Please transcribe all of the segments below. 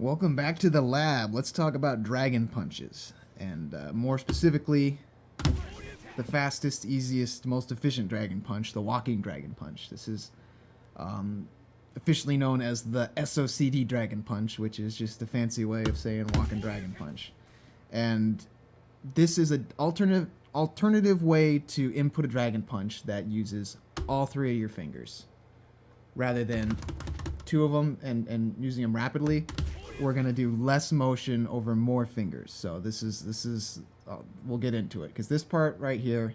Welcome back to the lab. Let's talk about dragon punches, and more specifically, the fastest, easiest, most efficient dragon punch, the walking dragon punch. This is officially known as the SOCD dragon punch, which is just a fancy way of saying walking dragon punch. And this is an alternative way to input a dragon punch that uses all three of your fingers, rather than two of them and using them rapidly. We're gonna do less motion over more fingers. So this is we'll get into it, because this part right here,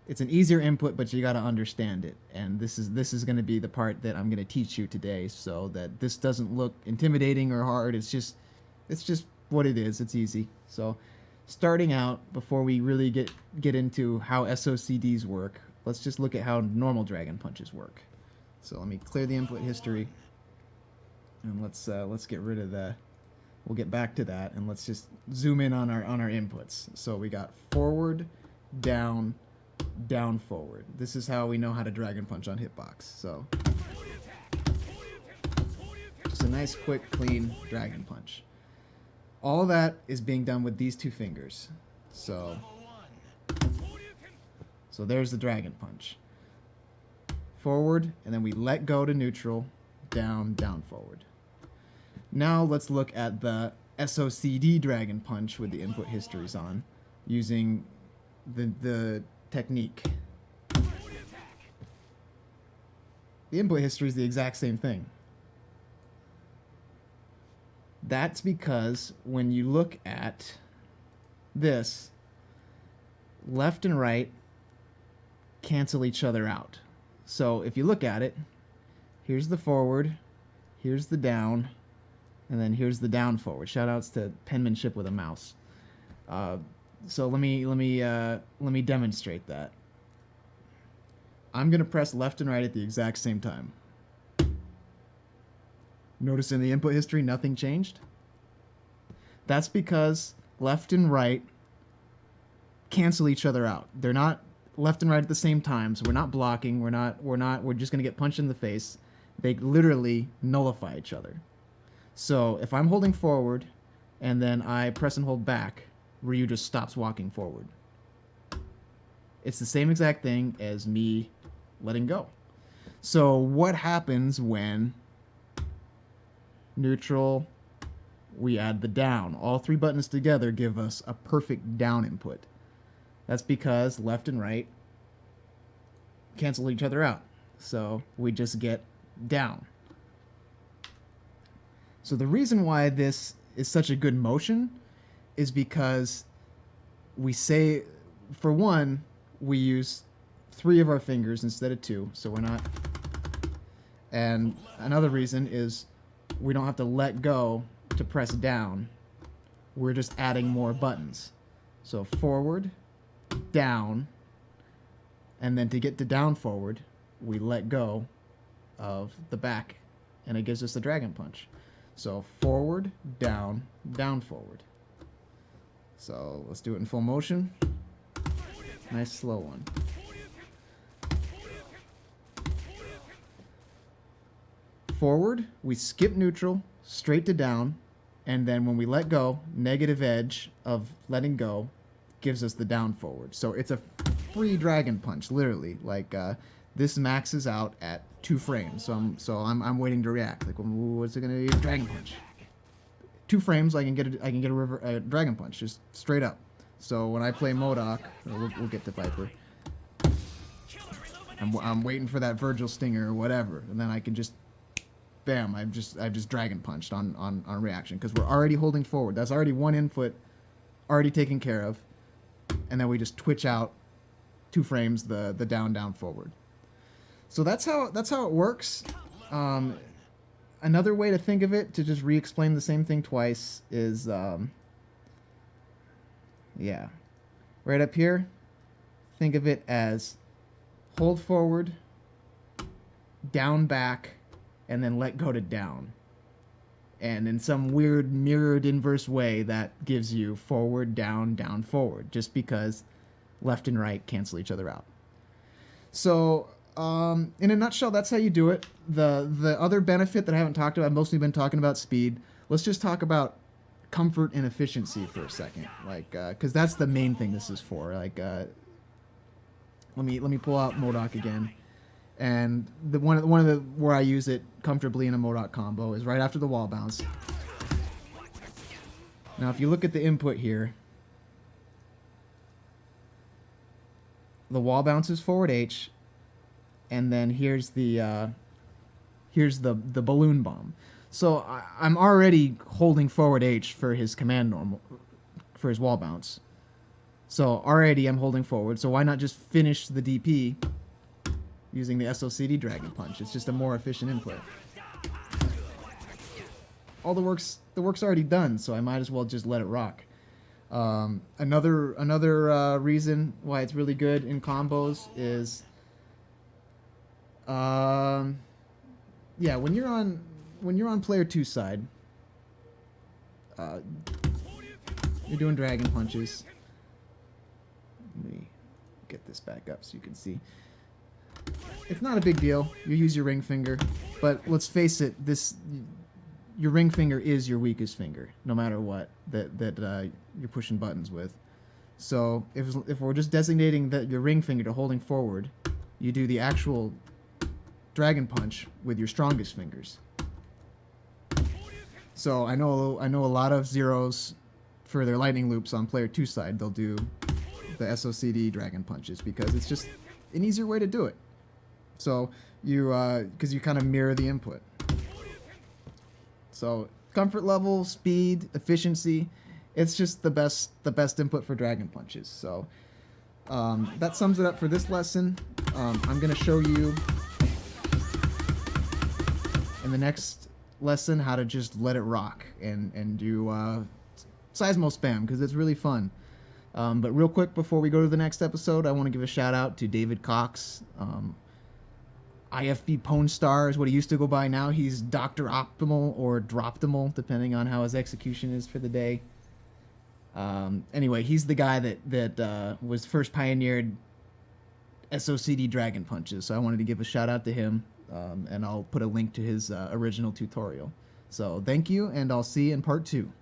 it's an easier input, but you got to understand it. And this is going to be the part that I'm going to teach you today, so that this doesn't look intimidating or hard. It's just what it is. It's easy. So starting out, before we really get into how SOCDs work, let's just look at how normal dragon punches work. So let me clear the input history, and let's get rid of the. We'll get back to that, and let's just zoom in on our inputs. So we got forward, down, down, forward. This is how we know how to dragon punch on HitBox. So just a nice, quick, clean dragon punch. All of that is being done with these two fingers. So there's the dragon punch. Forward, and then we let go to neutral, down, down, forward. Now let's look at the SOCD dragon punch with the input histories on, using the technique. The input history is the exact same thing. That's because when you look at this, left and right cancel each other out. So if you look at it, here's the forward, here's the down, and then here's the down forward. Shout outs to penmanship with a mouse. So let me demonstrate that. I'm gonna press left and right at the exact same time. Notice in the input history nothing changed. That's because left and right cancel each other out. They're not left and right at the same time, so we're not blocking. We're just gonna get punched in the face. They literally nullify each other. So if I'm holding forward and then I press and hold back, Ryu just stops walking forward. It's the same exact thing as me letting go. So what happens when neutral, we add the down? All three buttons together give us a perfect down input. That's because left and right cancel each other out. So we just get down. So the reason why this is such a good motion is because we say, for one, we use three of our fingers instead of two, so we're not. And another reason is we don't have to let go to press down. We're just adding more buttons. So forward, down, and then to get to down forward, we let go of the back, and it gives us the dragon punch. So forward, down, down, forward. So let's do it in full motion. Nice slow one. Forward, we skip neutral, straight to down, and then when we let go, negative edge of letting go gives us the down forward. So it's a free dragon punch, literally. Like this maxes out at 2 frames. So I'm waiting to react. Like, what's it gonna be? Dragon punch. 2 frames, I can get a dragon punch, just straight up. So when I play MODOK, we'll get to Viper. I'm waiting for that Virgil stinger or whatever, and then I can just, bam! I've just dragon punched on reaction, because we're already holding forward. That's already one input, already taken care of, and then we just twitch out 2 frames the down forward. So that's how it works. Another way to think of it, to just re-explain the same thing twice, is yeah, right up here, think of it as hold forward, down back, and then let go to down. And in some weird mirrored inverse way, that gives you forward, down, down, forward, just because left and right cancel each other out. So in a nutshell, that's how you do it. The other benefit that I haven't talked about, I've mostly been talking about speed. let's just talk about comfort and efficiency for a second, like, because that's the main thing this is for. Like, let me pull out Modok again, and the one of the where I use it comfortably in a Modok combo is right after the wall bounce. Now, if you look at the input here, the wall bounce is forward H, and then here's the balloon bomb. So I'm already holding forward H for his command normal, for his wall bounce. So already I'm holding forward, so why not just finish the DP using the SOCD Dragon Punch? It's just a more efficient input. All the work's already done, so I might as well just let it rock. Another reason why it's really good in combos is, yeah, when you're on player 2 side, you're doing dragon punches. Let me get this back up so you can see. It's not a big deal. You use your ring finger, but let's face it, your ring finger is your weakest finger, no matter what that you're pushing buttons with. So if we're just designating your ring finger to holding forward, you do the actual dragon punch with your strongest fingers. So I know a lot of zeros for their lightning loops on player 2 side. They'll do the SOCD dragon punches because it's just an easier way to do it. So because you kind of mirror the input. So comfort level, speed, efficiency, it's just the best input for dragon punches. So that sums it up for this lesson. I'm gonna show you in the next lesson how to just let it rock and do Seismo spam, because it's really fun. But real quick before we go to the next episode, I want to give a shout out to David Cox. IFB Pwn Star is what he used to go by. Now he's Dr. Optimal or Droptimal, depending on how his execution is for the day. Anyway, he's the guy that was first pioneered SOCD Dragon Punches, so I wanted to give a shout out to him, and I'll put a link to his original tutorial. So thank you, and I'll see you in part 2.